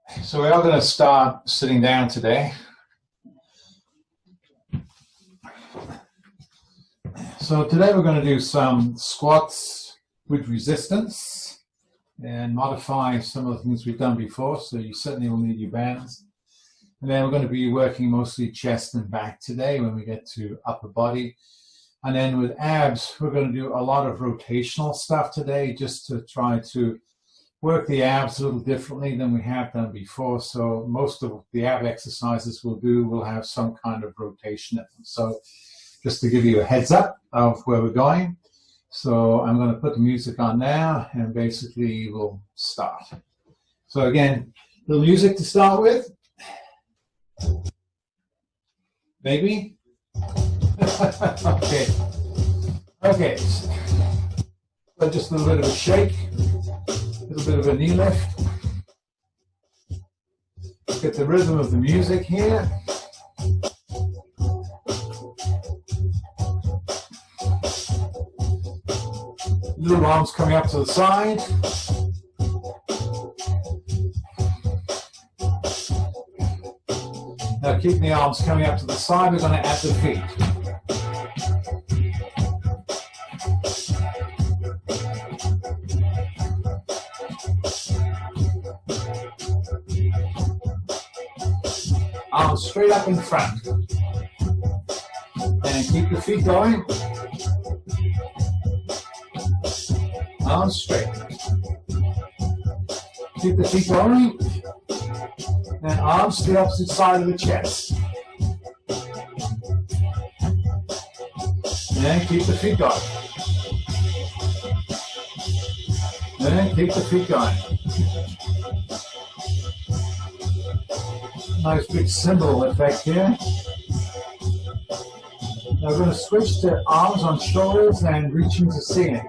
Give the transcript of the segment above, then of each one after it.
So we are going to start sitting down today. So today we're going to do some squats with resistance and modify some of the things we've done before. So you certainly will need your bands. And then we're going to be working mostly chest and back today when we get to upper body. And then with abs, we're going to do a lot of rotational stuff today just to try to work the abs a little differently than we have done before. So most of the ab exercises we'll do will have some kind of rotation in them. So just to give you a heads up of where we're going. So I'm going to put the music on now and basically we'll start. So again, little music to start with. Maybe? Okay. Okay. So just a little bit of a shake. A little bit of a knee lift. Get the rhythm of the music here. Little arms coming up to the side. Now keeping the arms coming up to the side, we're going to add the feet. Arms straight up in front. And keep the feet going. Arms straight. Keep the feet going. And arms to the opposite side of the chest. And keep the feet going. And keep the feet going. Nice big cymbal effect here. Now we're going to switch to arms on shoulders and reaching to ceiling.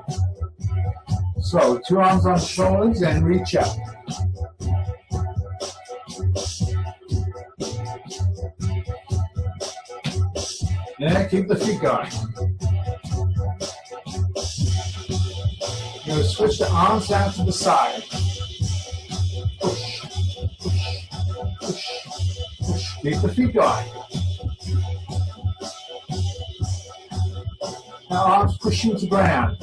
So 2 arms on shoulders and reach up. And keep the feet going. You're going to switch the arms down to the side. Push, push, push, push. Keep the feet going. Now arms pushing to ground.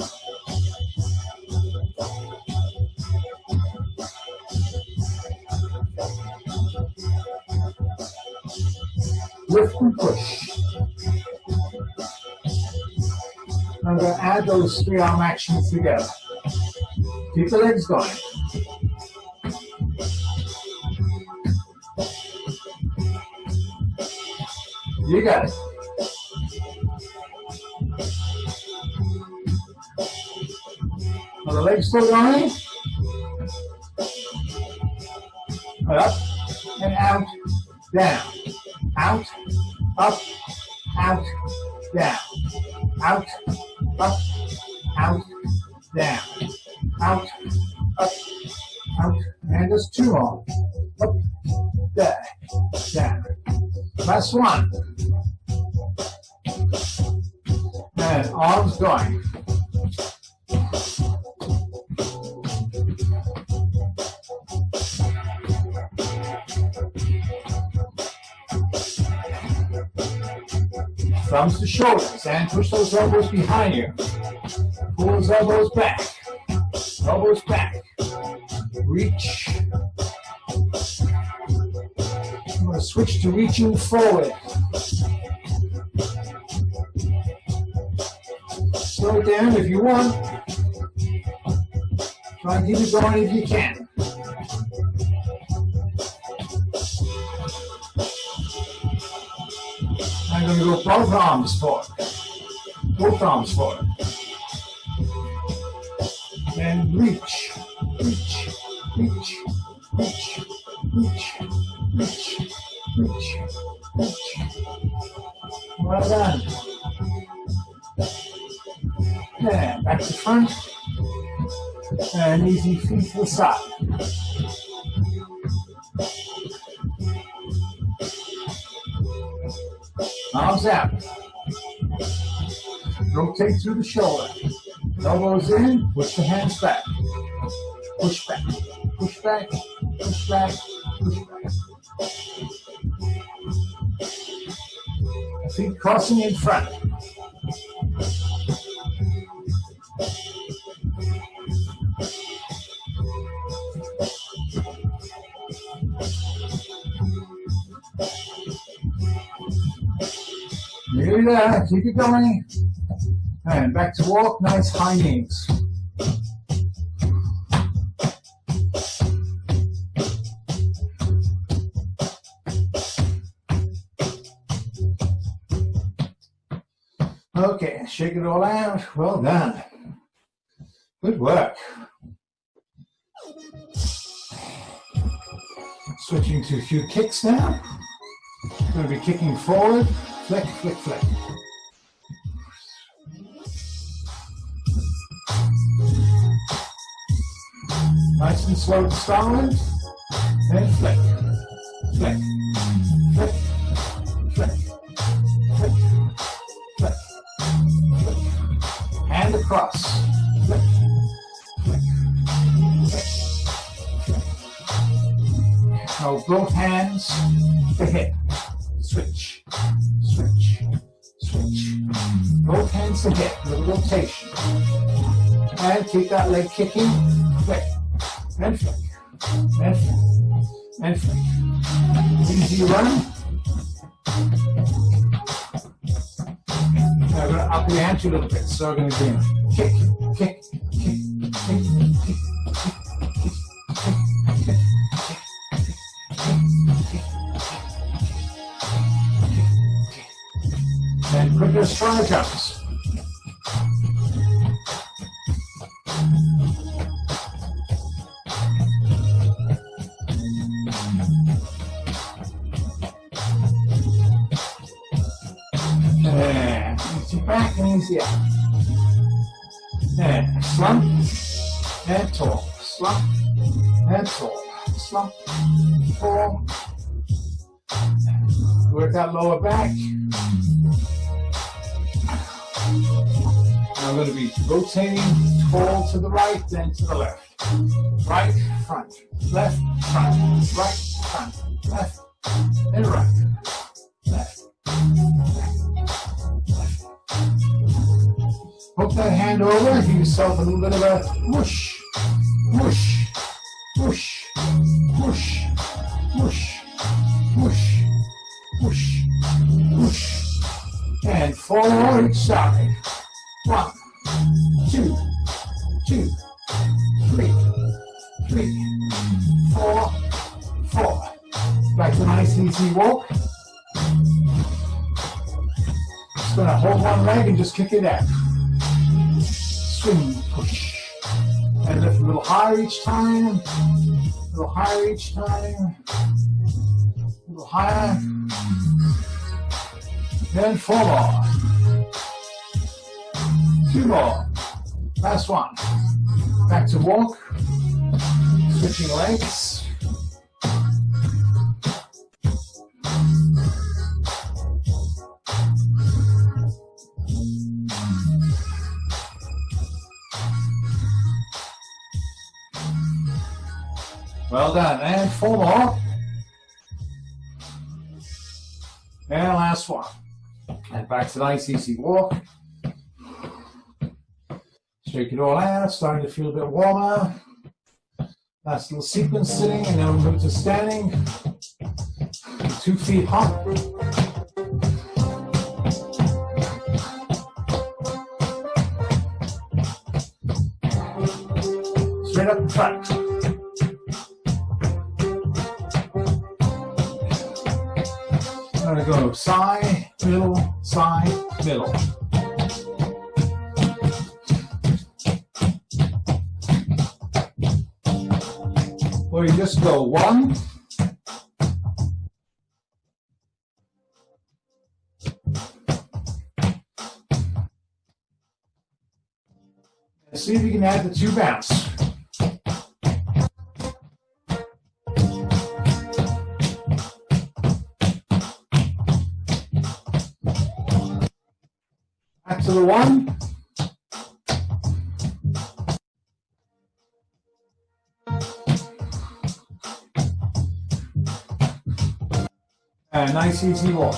Lift and push. I'm going to add those 3 arm actions together. Keep the legs going. You got it. Are the legs still going? Up and out, down. Out, up, out, down. Out, up, out, down. Out, up, out. And just 2 more. Up, there, down. Last one. And arms going. Thumbs to shoulders and push those elbows behind you. Pull those elbows back. Elbows back. Reach. I'm going to switch to reaching forward. Slow it down if you want. Try and keep it going if you can. I'm going to go both arms forward. Both arms forward. And reach, reach, reach, reach, reach, reach, reach, reach. Well done. And back to front. And easy feet to the side. Arms out. Rotate through the shoulder. Elbows in, push the hands back. Push back, push back, push back, Feet crossing in front. Nearly there, keep it going. And back to walk, nice high knees. Okay, shake it all out. Well done. Good work. Switching to a few kicks now. Going to be kicking forward, flick, flick, flick. Nice and slow to start. And flick, flick, flick, flick, flick, flick, flick. Hand across. Flick, flick, flick, flick. Now both hands to hip. Switch, switch, switch. Both hands to hip, little rotation. And keep that leg kicking. Flick, and flick, and flick, and flick. Easy run. Now we're going to up the ante a little bit. So we're going to do kick, kick, kick, kick, kick, kick, and quicker stride jumps. And easy back and easy out. And slump and tall. Slump and tall. Slump, tall. Work that lower back. Now I'm going to be rotating tall to the right, then to the left. Right, front, left, front, right, front, left, and right. Left, left, left. Hook that hand over, give yourself a little bit of a whoosh, whoosh, whoosh, whoosh, whoosh, whoosh, whoosh, whoosh. And forward each side. 1, 2, 2, 3, 3, 4, 4. Back to nice easy walk. Just gonna hold one leg and just kick it out. Swing, push. And lift a little higher each time. A little higher each time. A little higher. And 4 more. 2 more. Last one. Back to walk. Switching legs. Well done. And 4 more. And last one. And back to nice easy walk. Shake it all out, starting to feel a bit warmer. Last little sequence sitting, and then we'll move to standing. 2 feet hop. Straight up front. I'm going to go side, middle. Or you just go 1, and see if you can add the 2 bounce. Back to the 1. And nice easy walk.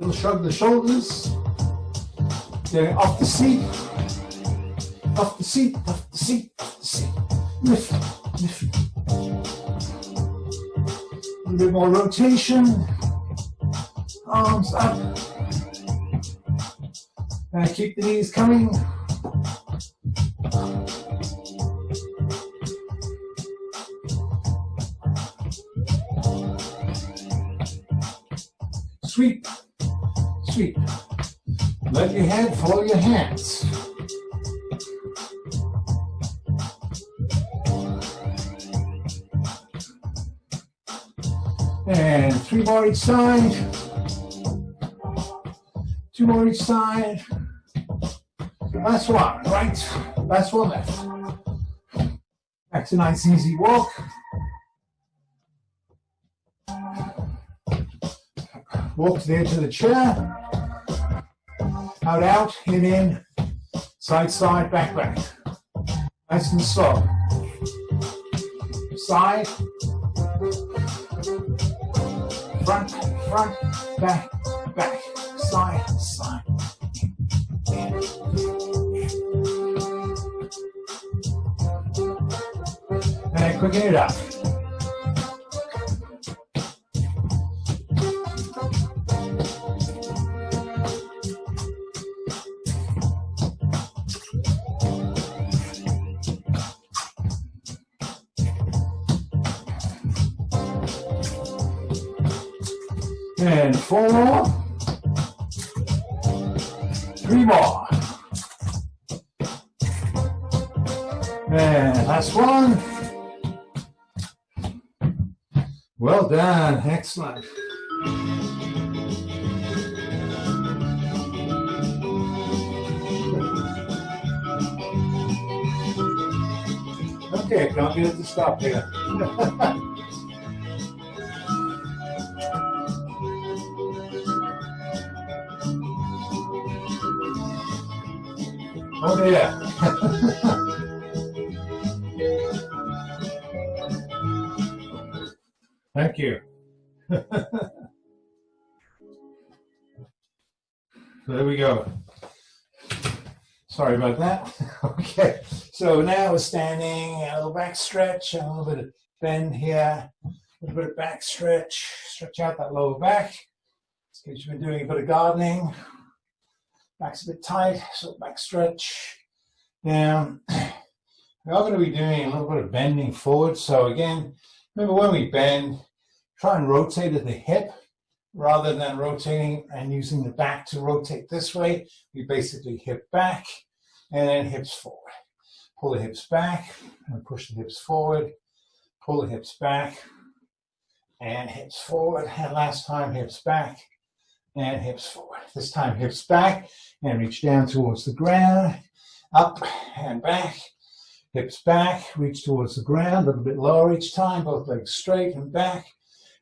little shrug of the shoulders. Getting off the seat. Off the seat, off the seat, off the seat. Lift, lift. A little bit more rotation. Arms up. And keep the knees coming. Sweep, sweep. Let your head follow your hands. And 3 more each side. 2 more each side. Last one, right. Last one left. Back to nice easy walk. Walk to the edge of the chair. Out, out, in, side, side, back, back. Nice and slow. Side, front, front, back, back, side, side. And quicken it up. And 4 more. 3 more. And last one. Well done. Excellent. Okay, can't get it to stop here. Oh yeah. Thank you. So there we go. Sorry about that. Okay, so now we're standing, a little back stretch, a little bit of bend here, a little bit of back stretch, stretch out that lower back. It's because you've been doing a bit of gardening. Back's a bit tight, so back stretch. Down. We are going to be doing a little bit of bending forward. So again, remember when we bend, try and rotate at the hip rather than rotating and using the back to rotate this way. We basically hip back and then hips forward. Pull the hips back and push the hips forward. Pull the hips back and hips forward. And last time, hips back and hips forward. This time, hips back and reach down towards the ground. Up and back, hips back, reach towards the ground, a little bit lower each time, both legs straight and back.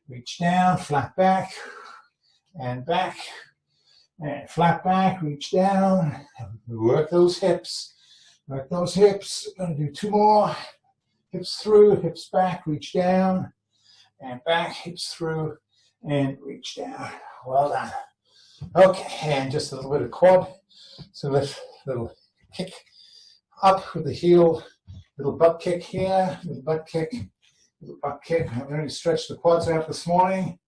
Reach down, flat back, and flat back, reach down. Work those hips, work those hips. We're going to do 2 more. Hips through, hips back, reach down, and back, hips through, and reach down. Well done. Okay, and just a little bit of quad. So let's little kick up with the heel, little butt kick here, little butt kick, little butt kick. I'm going to stretch the quads out this morning,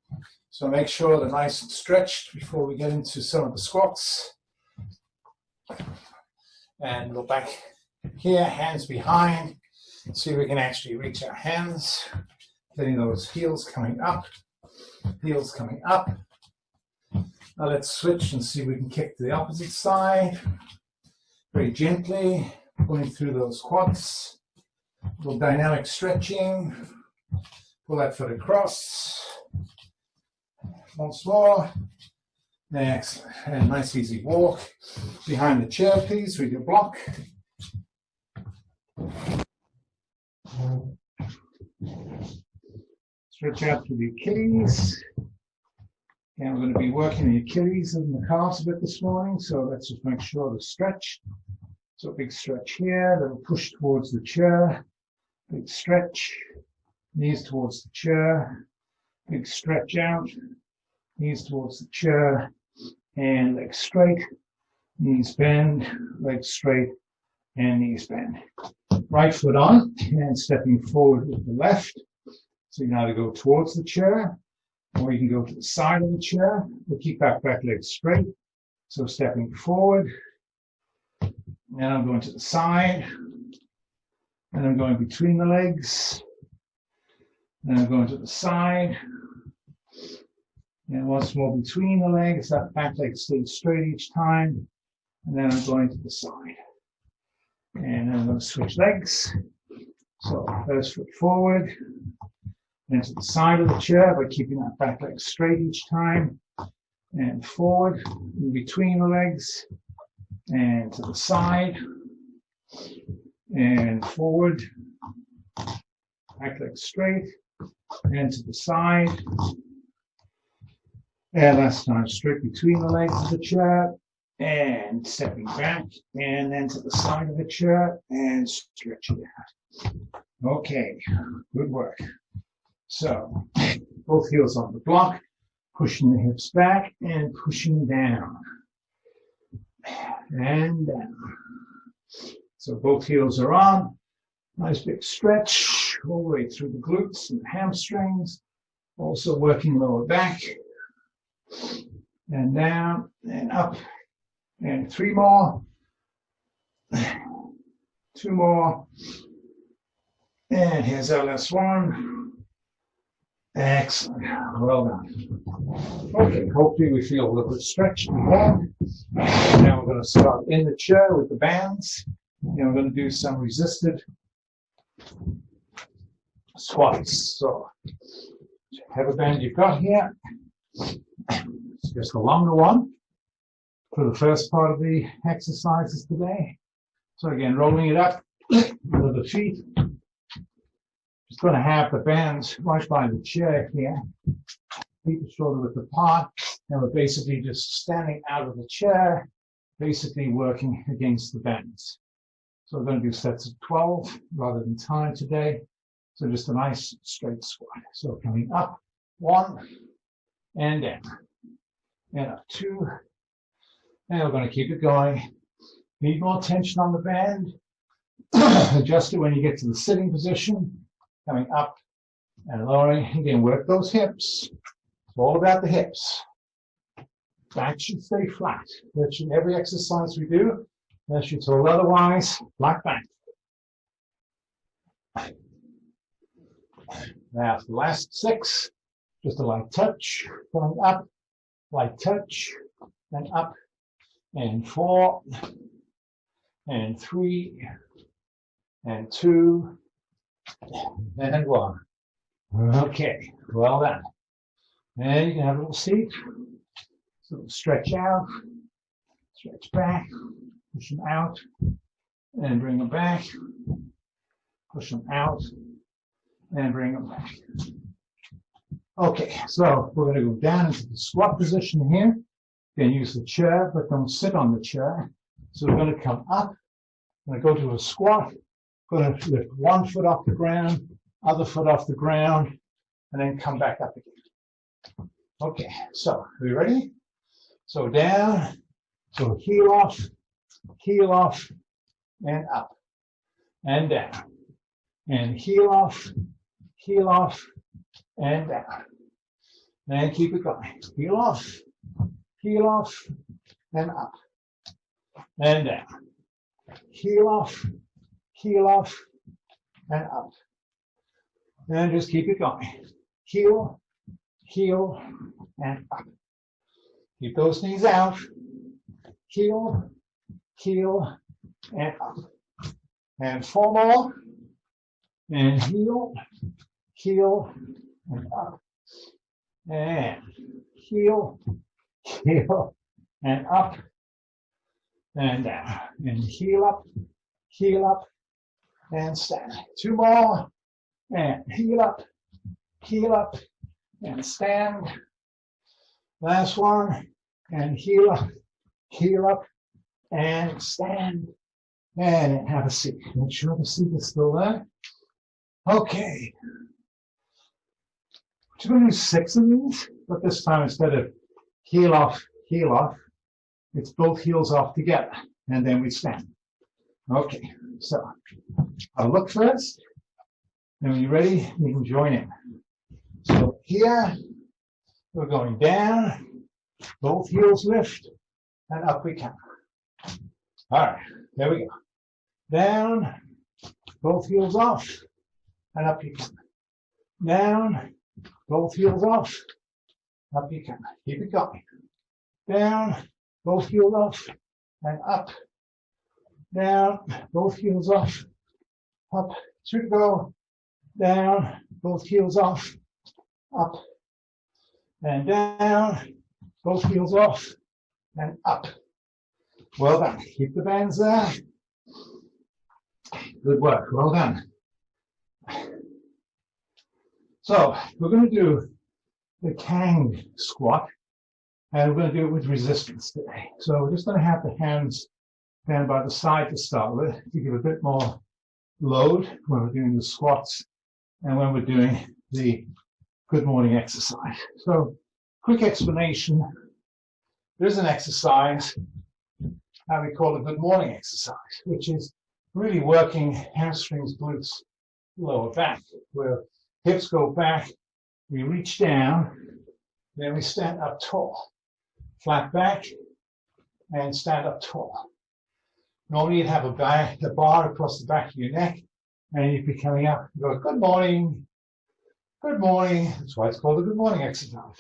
so make sure they're nice and stretched before we get into some of the squats. And little back here, hands behind. See if we can actually reach our hands, getting those heels coming up, heels coming up. Now let's switch and see if we can kick to the opposite side. Very gently, pulling through those quads. A little dynamic stretching. Pull that foot across. Once more. Excellent. And nice easy walk. Behind the chair, please, with your block. Stretch out to the Achilles. And we're going to be working the Achilles and the calves a bit this morning, so let's just make sure to stretch. So big stretch here, then push towards the chair. Big stretch, knees towards the chair. Big stretch out, knees towards the chair. and legs straight, knees bend, legs straight, and knees bend. Right foot on and stepping forward with the left. So you can either go towards the chair or you can go to the side of the chair, but keep that back leg straight. So stepping forward, now I'm going to the side, and I'm going between the legs, and I'm going to the side, and once more between the legs, that back leg stays straight each time, and then I'm going to the side. And then I'm going to switch legs. So first foot forward, then to the side of the chair by keeping that back leg straight each time, and forward, in between the legs, and to the side, and forward, back leg straight, and to the side, and last time straight between the legs of the chair, and stepping back, and then to the side of the chair, and stretch it out. Okay, good work. So, both heels on the block, pushing the hips back, and pushing down, and down. So both heels are on. Nice big stretch all the way through the glutes and the hamstrings. Also working lower back. And down and up. And 3 more. 2 more. And here's our last one. Excellent. Well done. Okay, hopefully we feel a little bit stretched and warm. Now we're going to start in the chair with the bands. And we're going to do some resisted squats. So, have a band you've got here. It's just a longer one for the first part of the exercises today. So again, rolling it up with the feet. Just going to have the bands right by the chair here. Feet are shoulder width apart. And we're basically just standing out of the chair, basically working against the bands. So we're going to do sets of 12 rather than time today. So just a nice straight squat. So coming up, 1, and down. And up 2. And we're going to keep it going. Need more tension on the band. Adjust it when you get to the sitting position. Coming up and lowering. Again, work those hips. It's all about the hips. Back should stay flat. Virtually every exercise we do, unless you're told otherwise, flat back. Now for the last 6, just a light touch, going up, light touch, then up, and 4, and 3, and 2, and 1. Okay, well done. And you can have a little seat. So stretch out, stretch back, push them out, and bring them back, push them out, and bring them back. Okay, so we're going to go down into the squat position here. You can use the chair, but don't sit on the chair. So we're going to come up, we're going to go to a squat, going to lift one foot off the ground, other foot off the ground, and then come back up again. Okay, so are we ready? So down, so heel off, and up, and down, and heel off, and down, and keep it going. Heel off, and up, and down, heel off, and up, and just keep it going. Heel, and up. Keep those knees out. Heel, and up. And 4 more. And heel, and up. And heel, and up. And down. And heel up, and stand. 2 more. And heel up, and stand. Last one, and heel up, and stand, and have a seat. Make sure the seat is still there. Okay. We're going to do 6 of these, but this time instead of heel heel off. It's both heels off together, and then we stand. Okay, so I'll look first, and when you're ready, you can join in. So here, we're going down, both heels lift, and up we come. All right, there we go. Down, both heels off, and up you come. Down, both heels off, up you come. Keep it going. Down, both heels off, and up. Down, both heels off, up. 2 to go. Down, both heels off, up. And down, both heels off, and up. Well done. Keep the bands there. Good work. Well done. So we're going to do the Kang squat, and we're going to do it with resistance today. So we're just going to have the hands down by the side to start with to give a bit more load when we're doing the squats and when we're doing the good morning exercise. So quick explanation. There's an exercise how we call a good morning exercise, which is really working hamstrings, glutes, lower back, where hips go back, we reach down, then we stand up tall, flat back, and stand up tall. Normally you'd have a bar across the back of your neck, and you'd be coming up and go, good morning, good morning. That's why it's called a good morning exercise.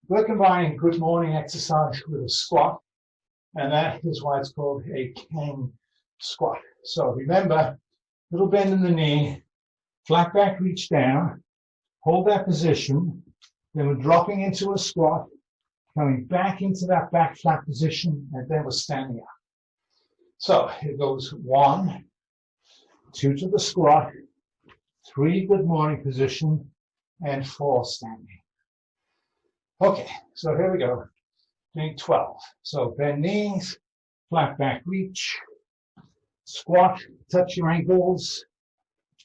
We're combining good morning exercise with a squat, and that is why it's called a Kang squat. So remember, little bend in the knee, flat back, reach down, hold that position, then we're dropping into a squat, coming back into that back flat position, and then we're standing up. So it goes 1, 2 to the squat, 3 good morning position, and 4 standing. Okay, so here we go, doing 12. So bend knees, flat back reach, squat, touch your ankles,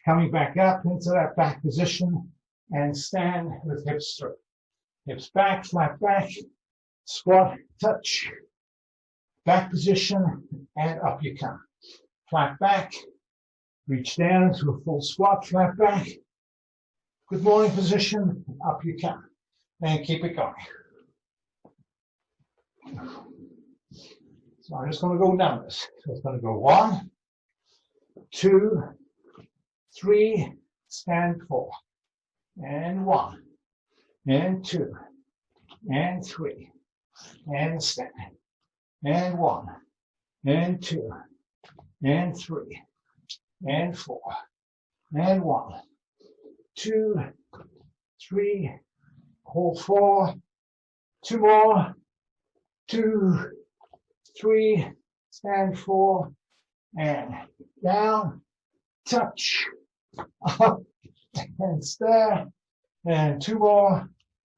coming back up into that back position, and stand with hips through. Hips back, flat back, squat, touch, back position, and up you come. Flat back, reach down into a full squat, flat back, good morning position, up you come. And keep it going. So I'm just going to go numbers. So it's going to go 1, 2, 3, stand 4, and 1, and 2, and 3, and stand, and 1, and 2, and 3, and 4, and 1, 2, 3, hold 4, 2 more, 2, 3, stand 4, and down, touch, up, and stare, and 2 more,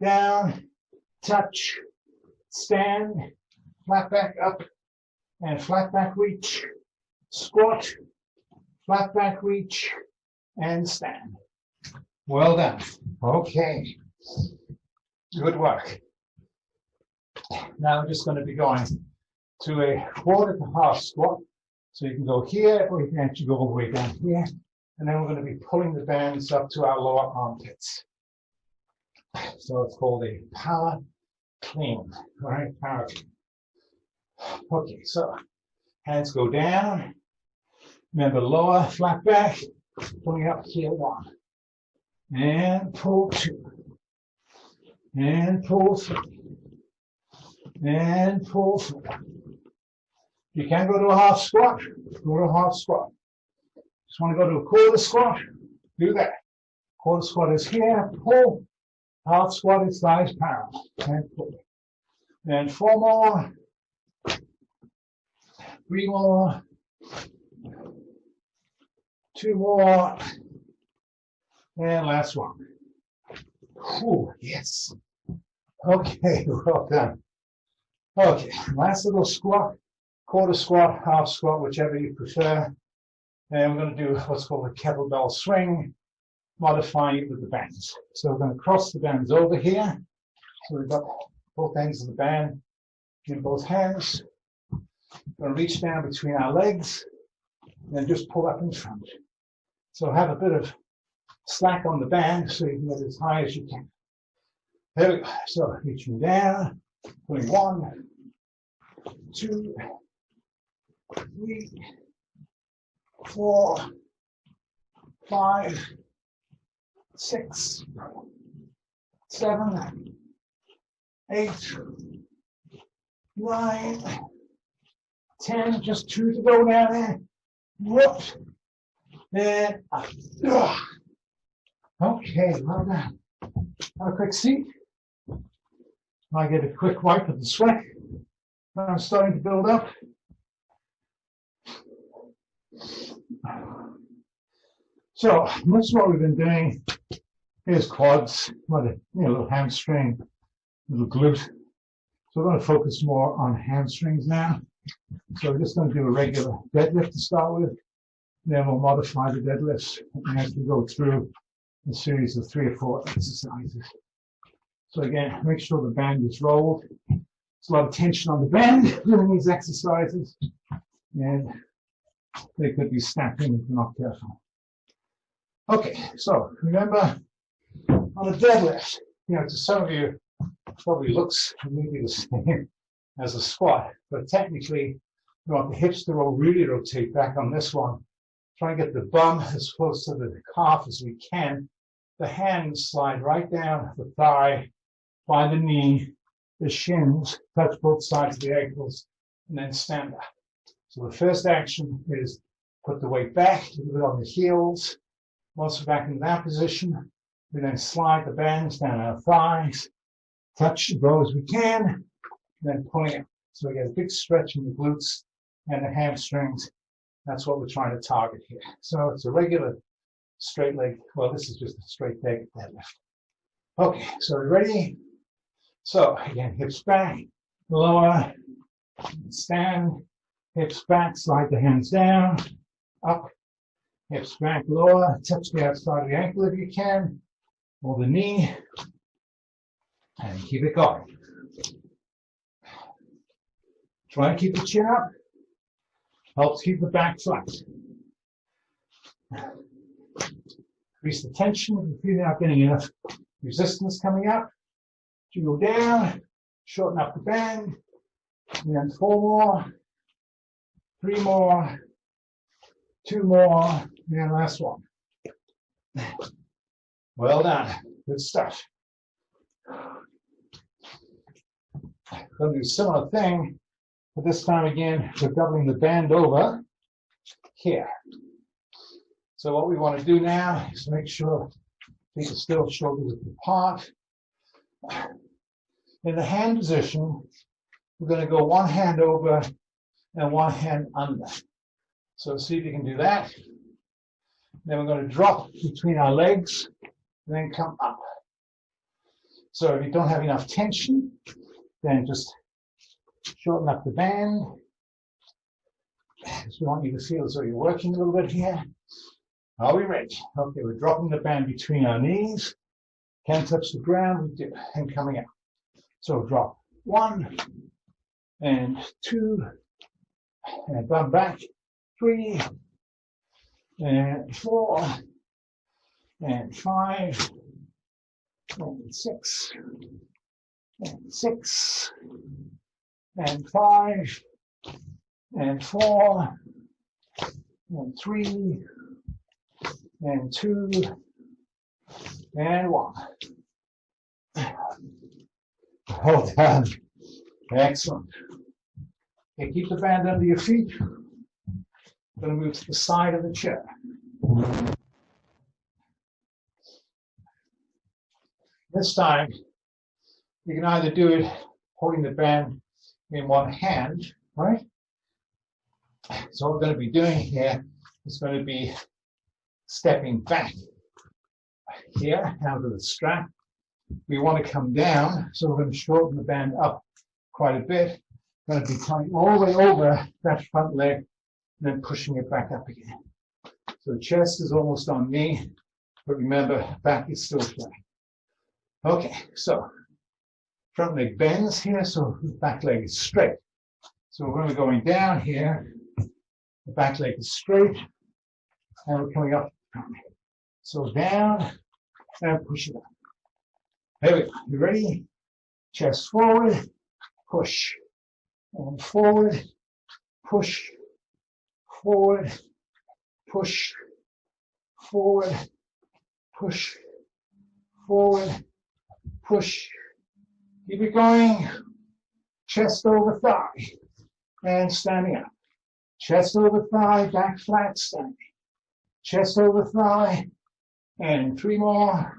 down, touch, stand, flat back up, and flat back reach, squat, flat back reach, and stand. Well done. Okay. Good work. Now we're just going to be going to a quarter to half squat. So you can go here, or you can actually go all the way down here. And then we're going to be pulling the bands up to our lower armpits. So it's called a power clean. All right, power clean. Okay, so hands go down. Remember, lower, flat back, pulling up here 1. And pull 2. And pull 3, and pull 4. You can go to a half squat, go to a half squat. Just want to go to a quarter squat, do that. Quarter squat is here, pull. Half squat is thighs parallel, and pull. Then 4 more, 3 more, 2 more, and last one. Whew, yes. Okay, well done. Okay, last little squat, quarter squat, half squat, whichever you prefer. And we're going to do what's called a kettlebell swing, modifying it with the bands. So we're going to cross the bands over here. So we've got both ends of the band in both hands. We're going to reach down between our legs and then just pull up in front. So have a bit of slack on the band so you can get as high as you can. There we go. So reaching down, pulling 1, 2, 3, 4, 5, 6, 7, 8, 9, 10, just 2 to go down there. Whoop. And up. Okay, well done. Have a quick seat. I get a quick wipe of the sweat. I'm starting to build up. So most of what we've been doing is quads, little hamstring, little glute. So we're going to focus more on hamstrings now. So we're just going to do a regular deadlift to start with. Then we'll modify the deadlifts as we go through a series of 3 or 4 exercises. So again, make sure the band is rolled. There's a lot of tension on the band during these exercises, and they could be snapping if you're not careful. Okay, so remember on a deadlift, to some of you, it probably looks maybe the same as a squat, but technically you want the hips to really rotate back on this one. Try and get the bum as close to the calf as we can. The hands slide right down the thigh, by the knee, the shins, touch both sides of the ankles, and then stand up. So the first action is put the weight back, a little bit on the heels. Once we're back in that position, we then slide the bands down our thighs, touch as low as we can, and then pulling it. So we get a big stretch in the glutes and the hamstrings. That's what we're trying to target here. So it's a regular straight leg. Well, this is just a straight leg deadlift. Okay, so we're ready. So again, hips back, lower, stand, hips back, slide the hands down, up, hips back, lower, touch the outside of the ankle if you can, or the knee, and keep it going. Try and keep the chin up. Helps keep the back flat. Increase the tension if you feel you're not getting enough resistance coming up. You go down, shorten up the band, and then 4 more, 3 more, 2 more, and last one. Well done. Good stuff. Going to do a similar thing, but this time again, we're doubling the band over here. So what we want to do now is make sure feet are still shoulder width apart. In the hand position, we're going to go 1 hand over and 1 hand under. So see if you can do that. Then we're going to drop between our legs and then come up. So if you don't have enough tension, then just shorten up the band. Just want you to feel as though you're working a little bit here. Are we ready? Okay, we're dropping the band between our knees. Can't touch the ground, we do, and coming up. So drop 1 and 2, and bum back, 3, and 4, and 5, and 6, and 6, and 5, and 4, and 3, and 2, and 1. Well done. Excellent. Okay, keep the band under your feet. I'm going to move to the side of the chair. This time, you can either do it holding the band in 1 hand, right? So what we're going to be doing here is going to be stepping back here out of the strap. We want to come down, so we're going to shorten the band up quite a bit. We're going to be coming all the way over that front leg and then pushing it back up again. So the chest is almost on me, but remember, back is still flat. Okay, so front leg bends here, so the back leg is straight. So when we're going down here, the back leg is straight, and we're coming up. So down, and push it up. There we go. You ready? Chest forward, push. And forward, push. Forward, push. Forward, push. Forward, push. Keep it going. Chest over thigh. And standing up. Chest over thigh, back flat, standing. Chest over thigh. And 3 more.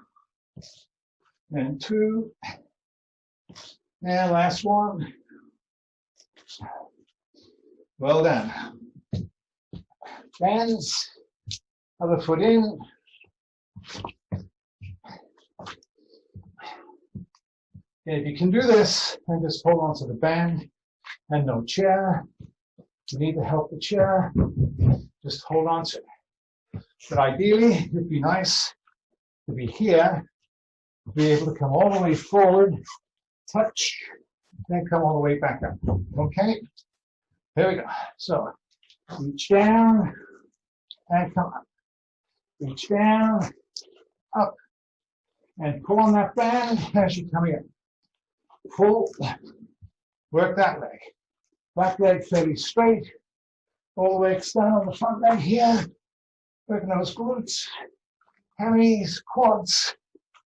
And 2. And last one. Well done. Hands. Other foot in. If you can do this, then just hold on to the band and no chair. If you need to help the chair, just hold on to it. But ideally, it'd be nice to be here, to be able to come all the way forward, touch, then come all the way back up. Okay? Here we go. So, reach down and come up. Reach down, up, and pull on that band as you're coming up. Pull, work that leg. Back leg fairly straight, all the way extend on the front leg here. Working those glutes, hammies, quads.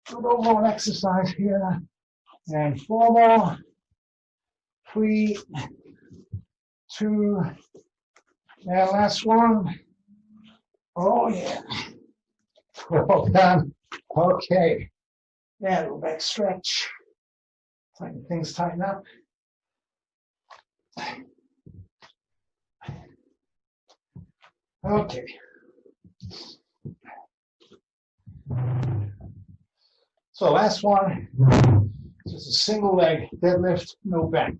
Good overall exercise here. And 4 more. 3, 2, and last one. Oh yeah. Well done. Okay. Yeah, a little back stretch. Tighten things, tighten up. Okay. So last one, just a single leg deadlift, no bend.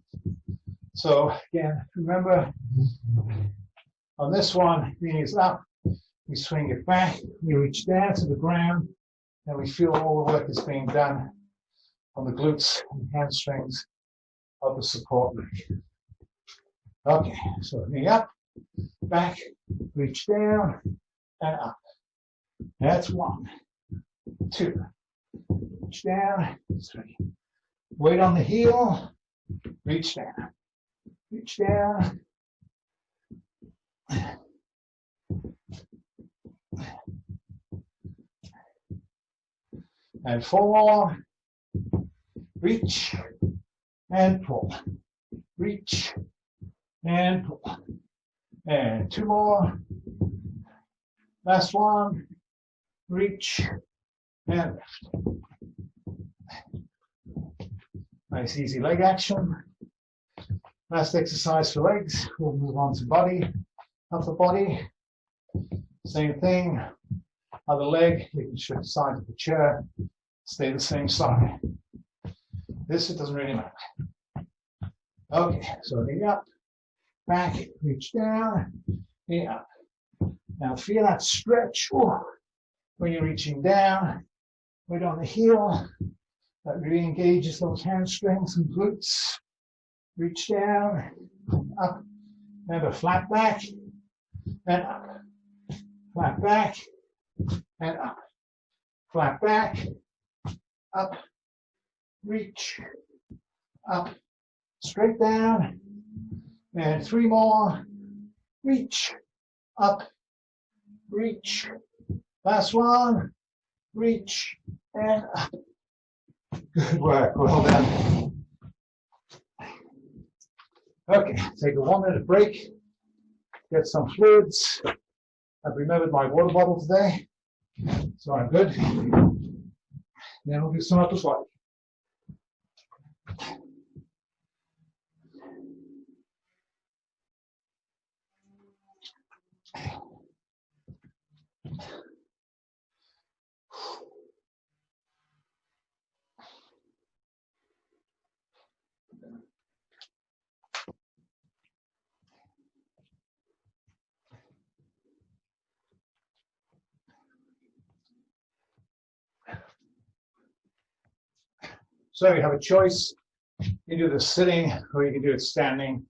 So again, remember on this one, knees up, we swing it back, we reach down to the ground, and we feel all the work is being done on the glutes and hamstrings of the support leg. Okay, so knee up, back, reach down, and up. That's 1, 2, reach down, 3. Weight on the heel, reach down, reach down. And 4, reach and pull, reach and pull. And 2 more, last one, reach and lift. Nice easy leg action. Last exercise for legs, we'll move on to body, upper body. Same thing, other leg, making sure the side of the chair stay the same side. This, it doesn't really matter. Okay, so knee up, back, reach down, knee up. Now feel that stretch when you're reaching down, weight on the heel. That really engages those hamstrings and glutes. Reach down, up, remember flat back, and up. Flat back, and up. Flat back, up, reach, up, straight down, and 3 more, reach, up, reach, last one, reach, and up. Good work, well done. Okay, take a 1-minute break, get some fluids. I've remembered my water bottle today, so I'm good. Then we'll do some upper body. So you have a choice You do this sitting, or you can do it standing.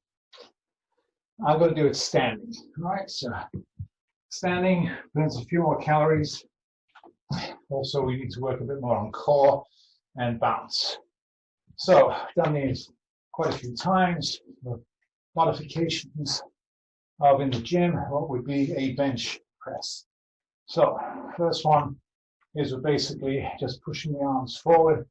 I'm going to do it standing. All right, so standing burns a few more calories. Also, we need to work a bit more on core and balance. So, I've done these quite a few times. The modifications of in the gym, what would be a bench press. So, first one is we're basically just pushing the arms forward.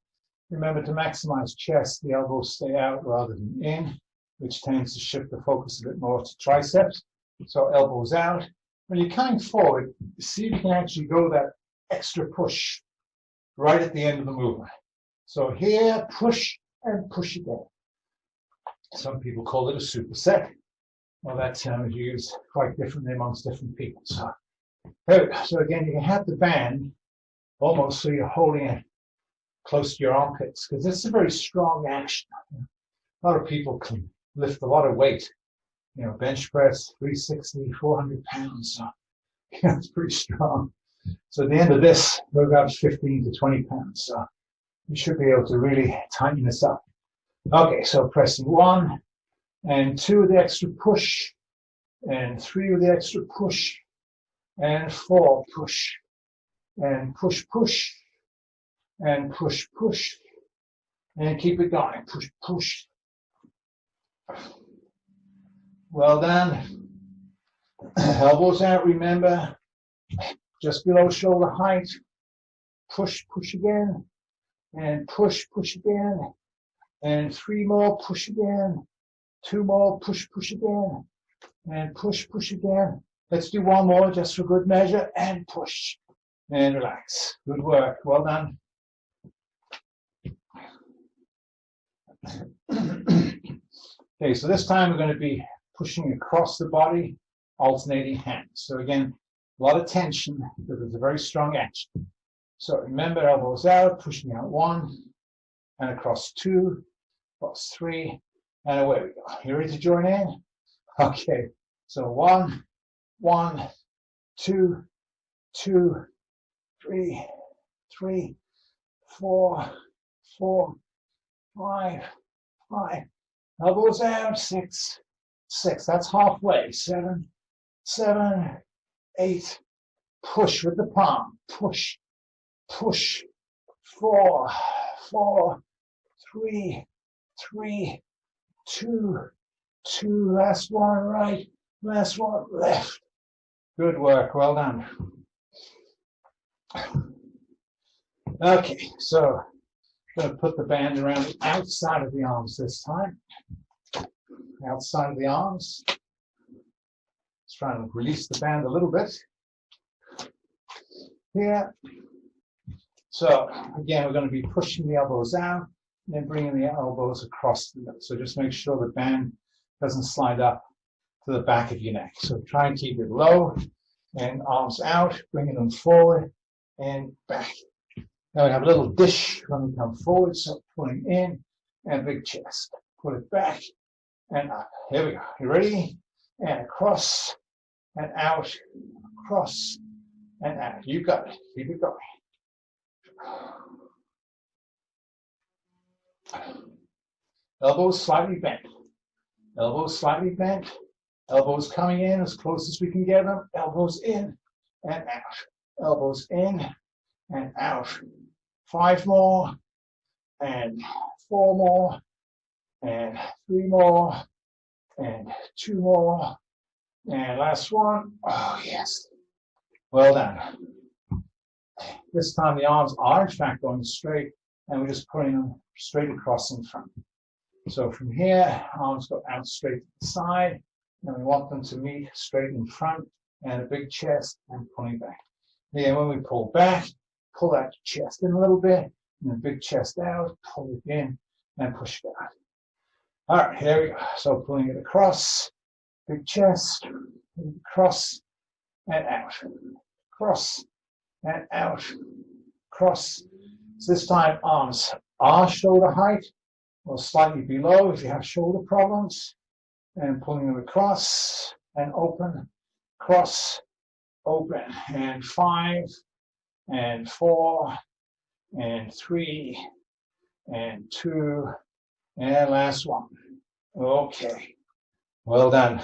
Remember to maximize chest, the elbows stay out rather than in, which tends to shift the focus a bit more to triceps. So elbows out. When you're coming forward, see if you can actually go that extra push right at the end of the movement. So here, push and push again. Some people call it a superset. Well, that term is used quite differently amongst different people. So again, you can have the band almost so you're holding it close to your armpits, because it's a very strong action. A lot of people can lift a lot of weight, you know, bench press, 360, 400 pounds. So, it's pretty strong. So at the end of this, we'll go up 15 to 20 pounds. So you should be able to really tighten this up. Okay, so pressing 1 and 2 with the extra push, and 3 with the extra push, and 4 push, and push, push, and push, push, and keep it going. Push, push. Well done. Elbows out, remember. Just below shoulder height. Push, push again. And push, push again. And 3 more, push again. 2 more, push, push again. And push, push again. Let's do 1 more just for good measure. And push. And relax. Good work. Well done. Okay, so this time we're going to be pushing across the body, alternating hands. So again, a lot of tension because it's a very strong action. So remember, elbows out, pushing out 1, and across 2, across 3, and away we go. You ready to join in? Okay, so 1, 1, 2, 2, 3, 3, 4, 4, 5, 5. Elbows out, 6, 6. That's halfway. 7, 7, 8. Push with the palm. Push, push. 4, 4, 3, 3, 2, 2. Last one right. Last one left. Good work. Well done. Okay, so I'm going to put the band around the outside of the arms this time. Outside of the arms. Let's try and release the band a little bit. Here. So again, we're going to be pushing the elbows out and then bringing the elbows across the middle. So just make sure the band doesn't slide up to the back of your neck. So try and keep it low and arms out, bringing them forward and back. Now we have a little dish when we come forward, so pulling in and big chest. Pull it back and up. Here we go. You ready? And across and out, across and out. You got it. Keep it going. Elbows slightly bent. Elbows slightly bent. Elbows coming in as close as we can get them. Elbows in and out. Elbows in and out. 5 more, and 4 more, and 3 more, and 2 more, and last one. Oh, yes. Well done. This time the arms are in fact going straight, and we're just putting them straight across in front. So from here, arms go out straight to the side, and we want them to meet straight in front, and a big chest, and pulling back. Again, when we pull back, pull that chest in a little bit, and then big chest out, pull it in, and push it out. All right, here we go. So pulling it across, big chest, across, and out. Cross, and out. Cross. So this time, arms are shoulder height, or slightly below if you have shoulder problems, and pulling them across, and open, cross, open, and 5, and 4, and 3, and 2, And last one. Okay. Well done.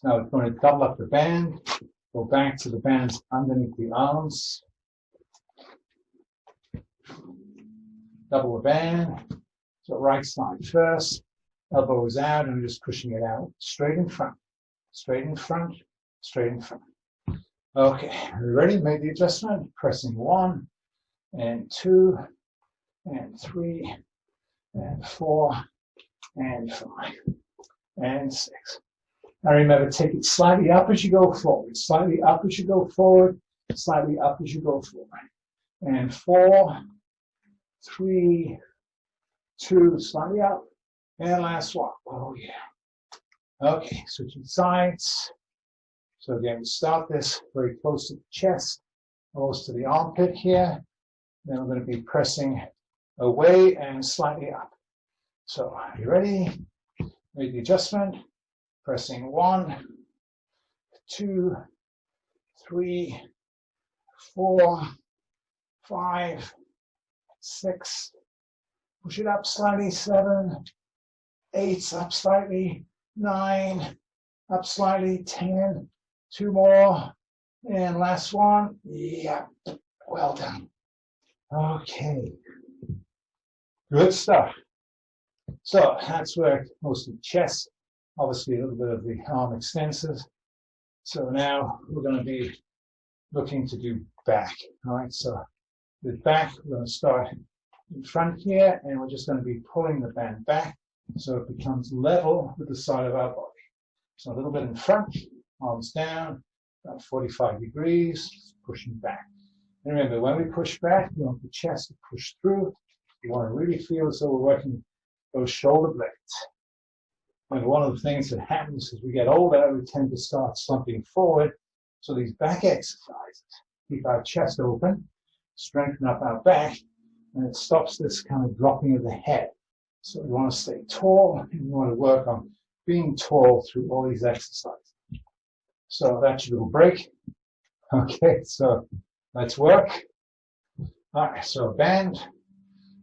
Now we're going to double up the band. Go back to the bands underneath the arms. Double the band. So right side first. Elbows out and just pushing it out. Straight in front. Straight in front. Straight in front. Okay. Are you ready? Make the adjustment. Pressing 1 and 2 and 3 and 4 and 5 and 6. Now remember, take it slightly up as you go forward. Slightly up as you go forward. Slightly up as you go forward. And 4, 3, 2, slightly up. And last one. Oh, yeah. Okay, switching sides. So again, we start this very close to the chest, close to the armpit here. Then we're going to be pressing away and slightly up. So, are you ready? Make the adjustment. Pressing 1, 2, 3, 4, 5, 6. Push it up slightly. 7, 8, up slightly. 9, up slightly. 10. 2 more. And last one. Yeah. Well done. Okay. Good stuff. So that's where most of the chest, obviously a little bit of the arm extensors. So now we're going to be looking to do back. All right. So with back, we're going to start in front here, and we're just going to be pulling the band back so it becomes level with the side of our body. So a little bit in front, arms down, about 45 degrees, pushing back. And remember, when we push back, we want the chest to push through. You want to really feel as though we're working those shoulder blades. And one of the things that happens as we get older, we tend to start slumping forward. So these back exercises keep our chest open, strengthen up our back, and it stops this kind of dropping of the head. So we want to stay tall, and we want to work on being tall through all these exercises. So that's your little break. Okay, so let's work. All right, so band.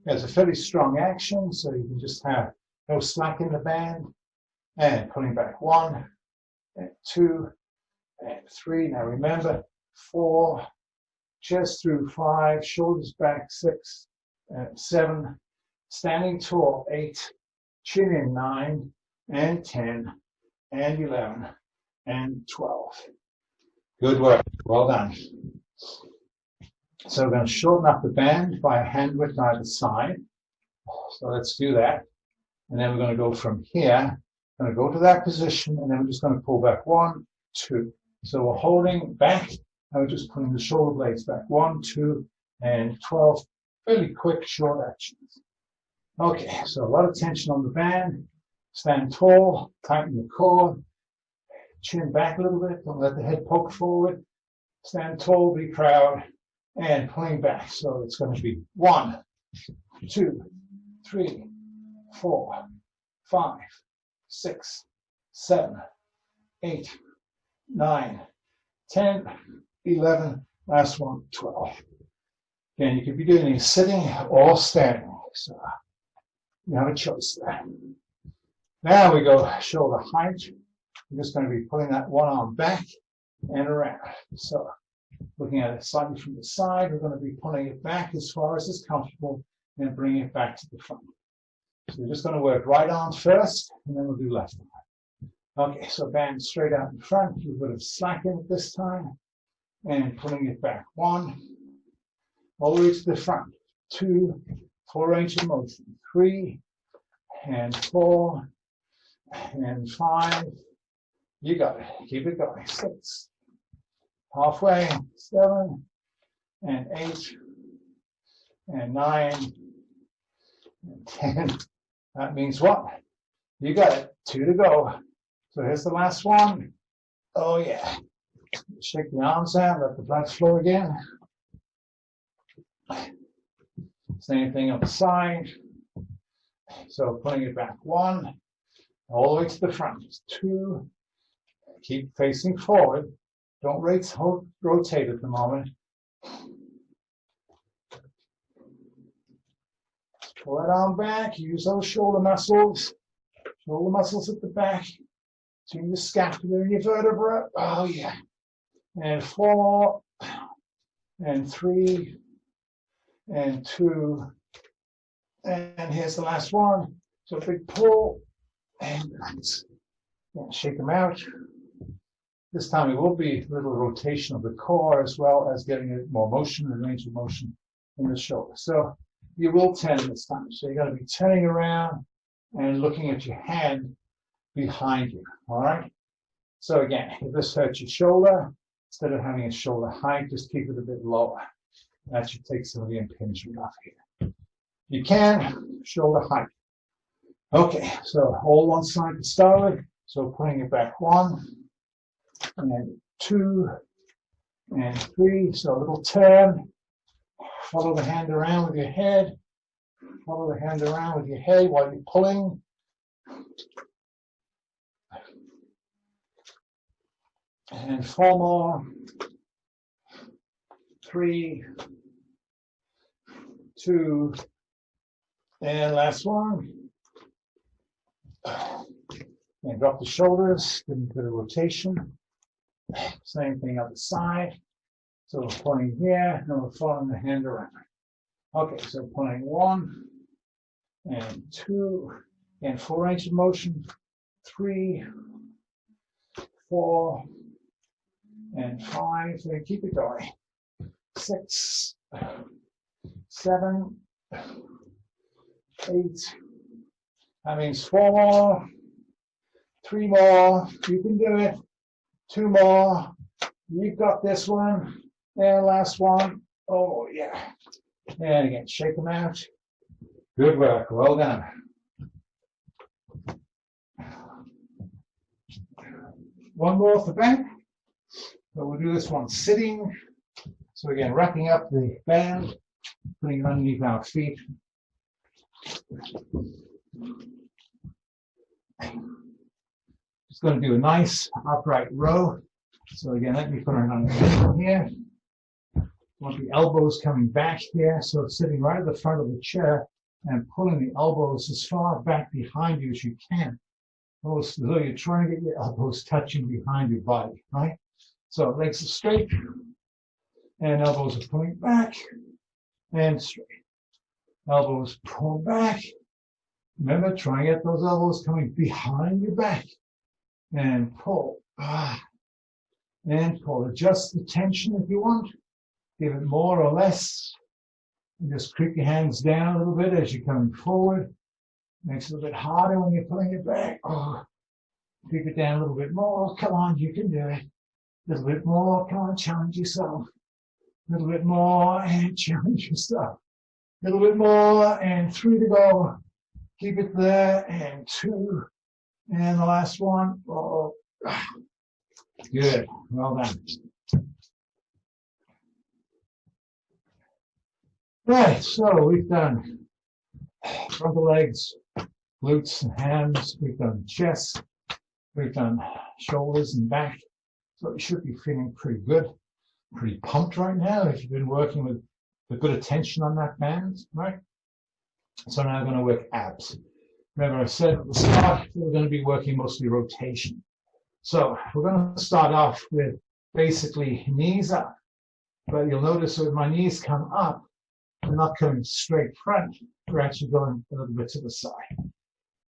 There's a fairly strong action, so you can just have no slack in the band. And pulling back 1, and 2, and 3. Now remember, 4, chest through 5, shoulders back 6, and 7, standing tall 8, chin in 9, and 10, and 11, and 12. Good work. Well done. So we're going to shorten up the band by a hand width either side. So let's do that. And then we're going to go from here. We're going to go to that position, and then we're just going to pull back 1, 2. So we're holding back, and we're just pulling the shoulder blades back. 1, 2, and 12. Fairly quick, short actions. Okay, so a lot of tension on the band. Stand tall, tighten the core. Chin back a little bit. Don't let the head poke forward. Stand tall, be proud, and pulling back. So it's going to be 1, 2, 3, 4, 5, 6, 7, 8, 9, 10, 11, last one, 12. Again, you could be doing these sitting or standing. So you have a choice there. Now we go shoulder height. We're just going to be pulling that one arm back and around. So looking at it slightly from the side, we're going to be pulling it back as far as it's comfortable and bringing it back to the front. So we're just going to work right arm first, and then we'll do left arm. Okay, so band straight out in front, a little bit of slack in it this time, and pulling it back. 1, all the way to the front. 2, full range of motion. 3, and 4, and 5. You got it. Keep it going. 6, halfway. 7, and 8, and 9, and 10. That means what? You got it. 2 to go. So here's the last one. Oh, yeah. Shake the arms out. Let the blood flow again. Same thing on the side. So putting it back. 1, all the way to the front. 2. Keep facing forward. Don't rotate at the moment. Pull that arm back. Use those shoulder muscles. Shoulder muscles at the back. Between your scapula and your vertebra. Oh, yeah. And 4, and 3, and 2. And here's the last one. So big pull. And nice. Shake them out. This time it will be a little rotation of the core as well as getting it more motion and range of motion in the shoulder. So you will turn this time. So you're going to be turning around and looking at your hand behind you. All right. So again, if this hurts your shoulder, instead of having a shoulder height, just keep it a bit lower. That should take some of the impingement off here. You can shoulder height. Okay, so all one side to start with. So putting it back 1, and 2, and 3. So a little turn. Follow the hand around with your head. Follow the hand around with your head while you're pulling. And 4 more. 3, 2, and last one. And drop the shoulders, give them a bit of rotation. Same thing other side. So we're pulling here, and we're following the hand around. Okay, so pulling 1, and 2, and 4 range of motion. 3, 4, and 5. And keep it going. 6, 7, 8. That means 4 more, 3 more. You can do it. 2 more. You've got this one. And last one. Oh, yeah. And again, shake them out. Good work. Well done. One more off the back. So we'll do this one sitting. So again, wrapping up the band, putting it underneath our feet. Just going to do a nice upright row. So again, let me put it on here. Want the elbows coming back here. So sitting right at the front of the chair and pulling the elbows as far back behind you as you can. As though you're trying to get your elbows touching behind your body, right? So legs are straight and elbows are pulling back and straight. Elbows pull back. Remember, try and get those elbows coming behind your back. And pull. And pull. Adjust the tension if you want. Give it more or less. And just creep your hands down a little bit as you're coming forward. Makes it a little bit harder when you're pulling it back. Creep it down a little bit more. Come on, you can do it. A little bit more. Come on, challenge yourself. A little bit more and challenge yourself. A little bit more and 3 to go. Keep it there and 2. And the last one. Oh, good. Well done. Right, so we've done frontal legs, glutes and hams. We've done chest. We've done shoulders and back. So you should be feeling pretty good, pretty pumped right now if you've been working with a good attention on that band, right? So now I'm going to work abs. Remember I said at the start, we're going to be working mostly rotation. So we're going to start off with basically knees up. But you'll notice that my knees come up, they're not coming straight front. We're actually going a little bit to the side.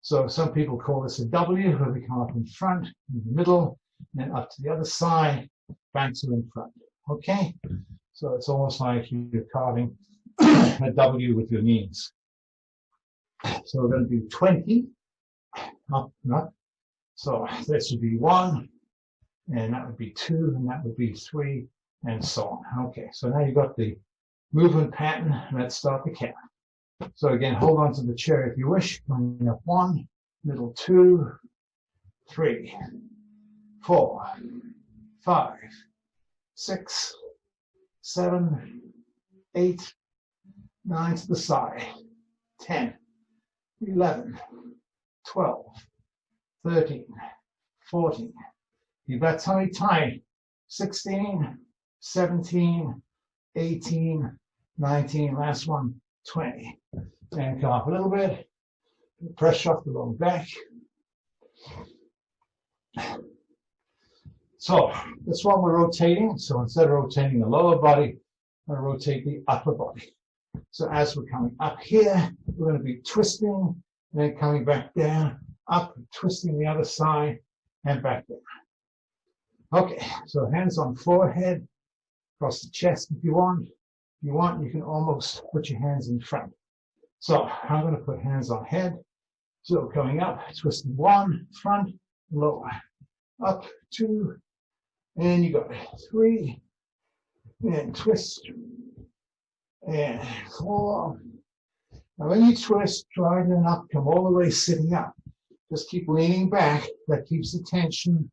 So some people call this a W, where we come up in front, in the middle, and then up to the other side, back to in front. Okay? So it's almost like you're carving a W with your knees. So we're going to do 20, up and up. So this would be 1, and that would be 2, and that would be 3, and so on. Okay, so now you've got the movement pattern. Let's start the count. So again, hold on to the chair if you wish. Coming up 1, middle 2, 3, 4, 5, 6, 7, 8, 9 to the side, 10, 11, 12, 13, 14. Keep that tummy tight. 16, 17, 18, 19. Last one. 20. And come up a little bit. Pressure off the lower back. So this one we're rotating. So instead of rotating the lower body, we're going to rotate the upper body. So as we're coming up here, we're going to be twisting and then coming back down, up, twisting the other side, and back down. Okay, so hands on forehead, across the chest if you want. If you want, you can almost put your hands in front. So I'm going to put hands on head. So coming up, twisting 1, front, lower, up, 2, and you got 3, and twist, and 4. Now when you twist, try to not come all the way sitting up. Just keep leaning back. That keeps the tension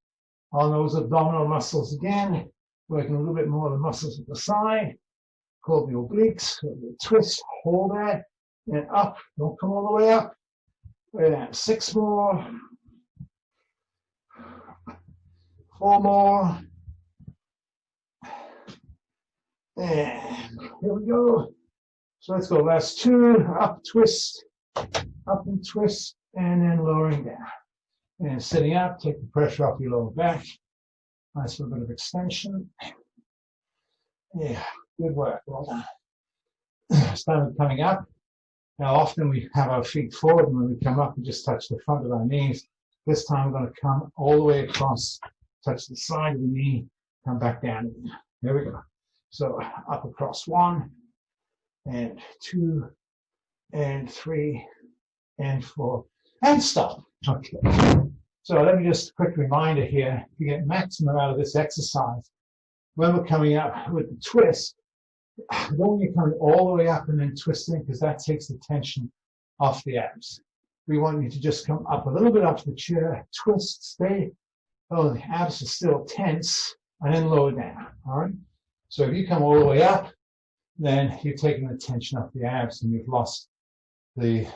on those abdominal muscles again. Working a little bit more of the muscles at the side. Called the obliques. So you twist, hold that, and up. Don't come all the way up. And 6 more. 4 more. And here we go. So let's go. Last 2. Up, twist, up and twist, and then lowering down. And sitting up, take the pressure off your lower back. Nice little bit of extension. Yeah, good work. Well done. Started coming up. Now often we have our feet forward, and when we come up, we just touch the front of our knees. This time we're going to come all the way across, touch the side of the knee, come back down again. There we go. So up across 1, and 2, and 3, and 4, and stop. Okay. So let me just a quick reminder here to get maximum out of this exercise. When we're coming up with the twist, don't want you coming all the way up and then twisting, because that takes the tension off the abs. We want you to just come up a little bit off the chair, twist, stay. Oh, the abs are still tense, and then lower down. All right. So if you come all the way up, then you're taking the tension off the abs, and you've lost the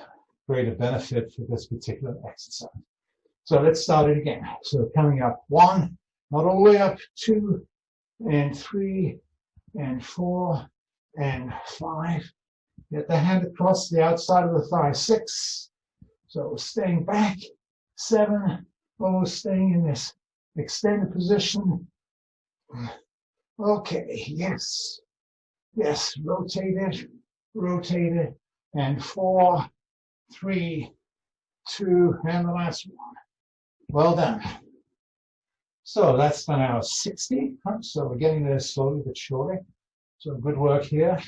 greater benefit for this particular exercise. So let's start it again. So coming up 1, not all the way up, 2, and 3, and 4, and 5. Get the hand across the outside of the thigh, 6. So we're staying back, 7, almost staying in this extended position. Okay, yes, yes, rotate it, and 4, 3, 2, and the last one. Well done. So that's done our 60. So we're getting there slowly but surely. So good work here.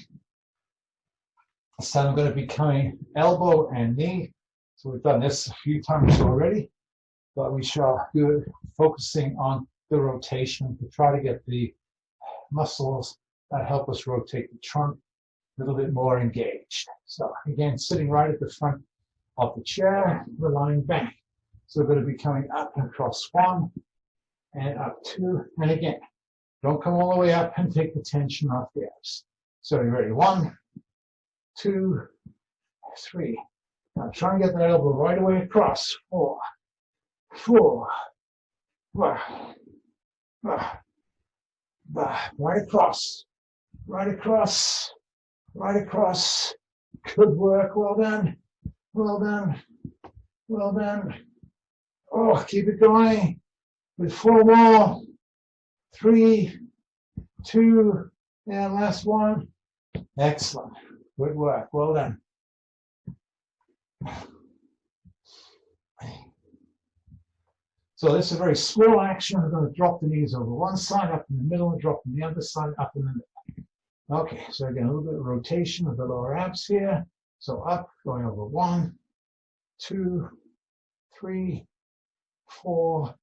So I'm going to be coming elbow and knee. So we've done this a few times already, but we shall do it focusing on the rotation to try to get the muscles that help us rotate the trunk a little bit more engaged. So again, sitting right at the front of the chair, we're lying back. So we're going to be coming up and across 1, and up 2, and again, don't come all the way up and take the tension off the abs. So you ready? 1, 2, 3. Now try and get that elbow right away across. 4, 4, right across, right across, right across. Good work. Well done. Well done. Well done. Oh, keep it going. With 4 more. 3, 2, and last one. Excellent. Good work. Well done. So this is a very small action. We're going to drop the knees over one side, up in the middle, and drop on the other side, up in the middle. Okay, so again, a little bit of rotation of the lower abs here. So up, going over 1, 2, 3, 4,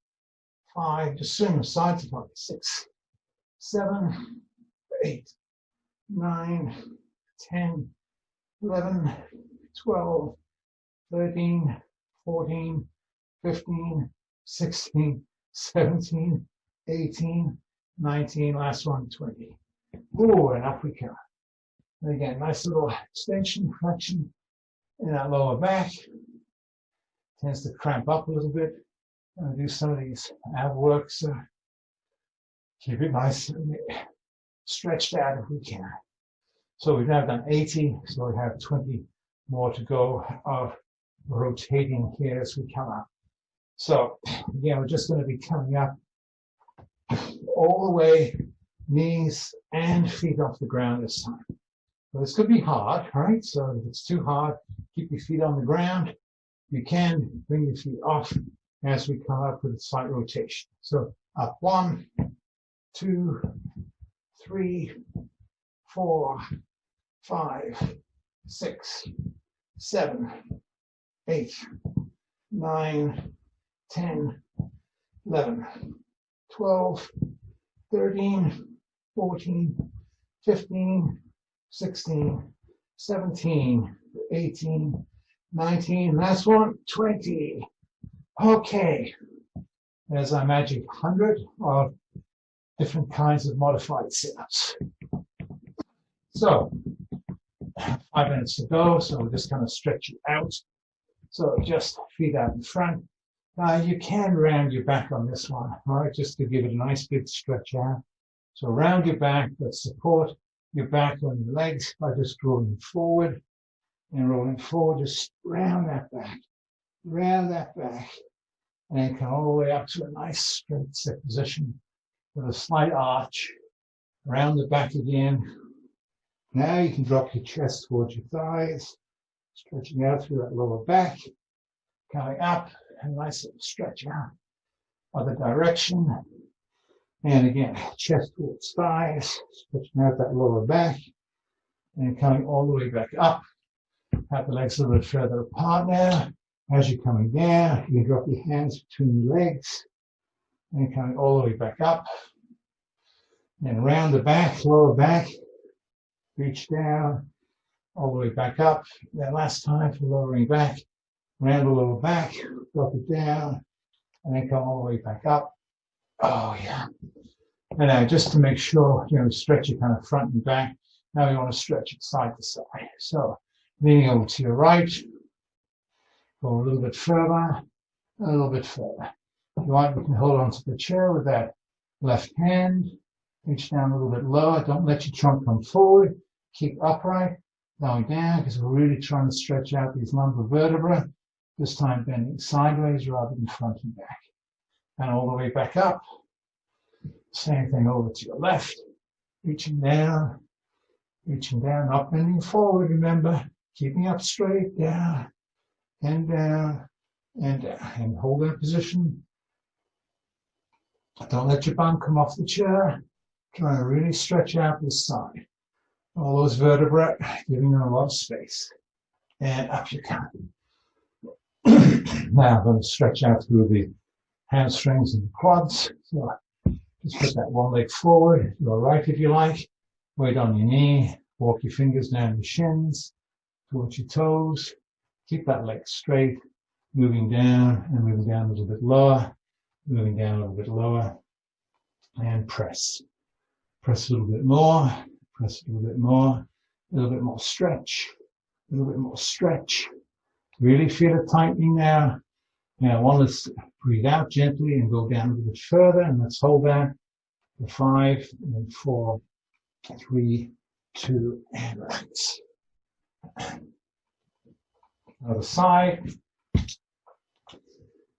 5. Just swing the side to 6, 7, 8, 9, 10, 11, 12, 13, 14, 15, 16, 17, 18, 19, last one, 20. Ooh, and up we come. And again, nice little extension, flexion in that lower back. Tends to cramp up a little bit. I'm going to do some of these ab work, so keep it nice and stretched out if we can. So we've now done 80, so we have 20 more to go of rotating here as we come up. So again, we're just going to be coming up all the way, knees and feet off the ground this time. Well, this could be hard, right? So if it's too hard, keep your feet on the ground. You can bring your feet off as we come up with a slight rotation. So up 1, 2, 3, 4, 5, 6, 7, 8, 9, 10, 11, 12, 13, 14, 15, 16, 17, 18, 19, last one, 20. Okay, there's our magic 100 of different kinds of modified sit-ups. So, 5 minutes to go, so we'll just kind of stretch it out. So just feet out in front. Now you can round your back on this one, all right, just to give it a nice big stretch out. So round your back, but support your back on your legs by just rolling forward and rolling forward. Just round that back, and then come all the way up to a nice straight sit position with a slight arch. Round the back again. Now you can drop your chest towards your thighs, stretching out through that lower back, coming up, a nice little stretch out, other direction. And again, chest towards thighs, stretching out that lower back, and coming all the way back up. Have the legs a little bit further apart now. As you're coming down, you can drop your hands between your legs, and coming all the way back up. And round the back, lower back, reach down, all the way back up. Then last time for lowering back, round the lower back, drop it down, and then come all the way back up. Oh yeah. And now just to make sure, stretch it kind of front and back. Now we want to stretch it side to side. So leaning over to your right, go a little bit further, a little bit further. If you want, you can hold onto the chair with that left hand. Reach down a little bit lower. Don't let your trunk come forward. Keep upright, going down, because we're really trying to stretch out these lumbar vertebrae. This time bending sideways rather than front and back. And all the way back up. Same thing over to your left. Reaching down, not bending forward, remember. Keeping up straight, down, and down, and down. And hold that position. Don't let your bum come off the chair. Try to really stretch out this side. All those vertebrae, giving them a lot of space. And up you come. Now I'm going to stretch out through the hamstrings and the quads. So just put that one leg forward, your right if you like. Weight on your knee. Walk your fingers down your shins, towards your toes. Keep that leg straight. Moving down and moving down a little bit lower. Moving down a little bit lower. And press. Press a little bit more. Press a little bit more. A little bit more stretch. A little bit more stretch. Really feel it tightening now. Now, let's breathe out gently and go down a little bit further. And let's hold that for 5, and then 4, 3, 2, and relax. Other side.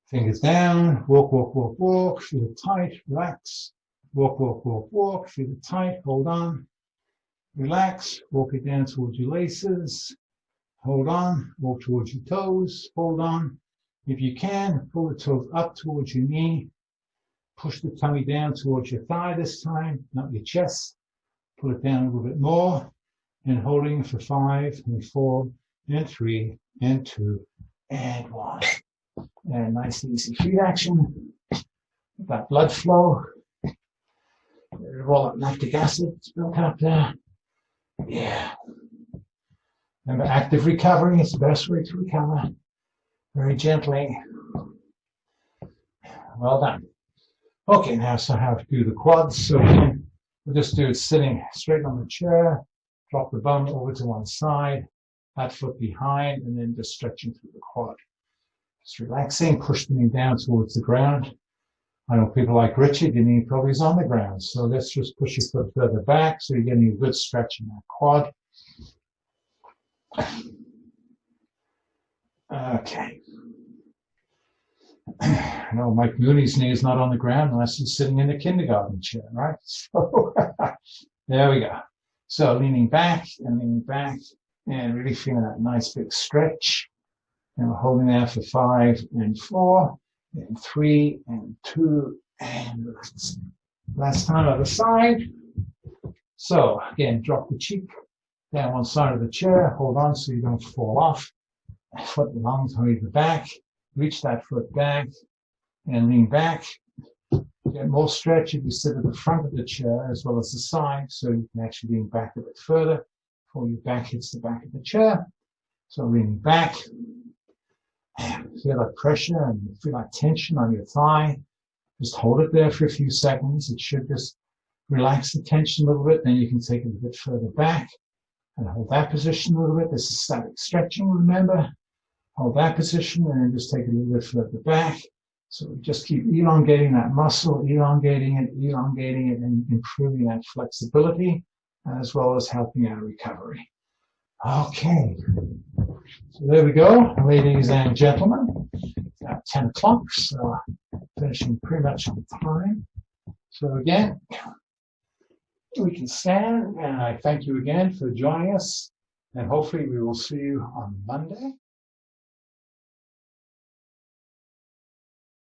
Fingers down. Walk, walk, walk, walk. Feel it tight. Relax. Walk, walk, walk, walk. Feel it tight. Hold on. Relax. Walk it down towards your laces. Hold on. Walk towards your toes. Hold on. If you can, pull the toes up towards your knee. Push the tummy down towards your thigh this time, not your chest. Pull it down a little bit more. And holding for 5, and 4, and 3, and 2, and 1. And nice easy feet action. That blood flow. Roll up lactic acid. It's built up there. Yeah. Remember, active recovery is the best way to recover. Very gently. Well done. Okay, now so how to do the quads. So again, we'll just do it sitting straight on the chair. Drop the bum over to one side. That foot behind, and then just stretching through the quad. Just relaxing, push the knee down towards the ground. I know people like Richard, your knee probably is on the ground. So let's just push your foot further back so you're getting a good stretch in that quad. Okay. No, Mike Mooney's knee is not on the ground unless he's sitting in a kindergarten chair, right? So there we go. So leaning back and really feeling that nice big stretch. And we're holding there for 5 and 4 and 3 and 2 and relax. Last time other side. So again, drop the cheek down one side of the chair. Hold on so you don't fall off. Foot long to the back. Reach that foot back and lean back. Get more stretch if you sit at the front of the chair as well as the side, so you can actually lean back a bit further before your back hits the back of the chair. So leaning back. Feel that pressure and feel that tension on your thigh. Just hold it there for a few seconds. It should just relax the tension a little bit. Then you can take it a bit further back and hold that position a little bit. This is static stretching, remember. Hold that position and then just take it a little bit further back. So just keep elongating that muscle, elongating it, and improving that flexibility, as well as helping our recovery. Okay, so there we go, ladies and gentlemen. It's now 10 o'clock, so finishing pretty much on time. So again, we can stand, and I thank you again for joining us, and hopefully we will see you on Monday.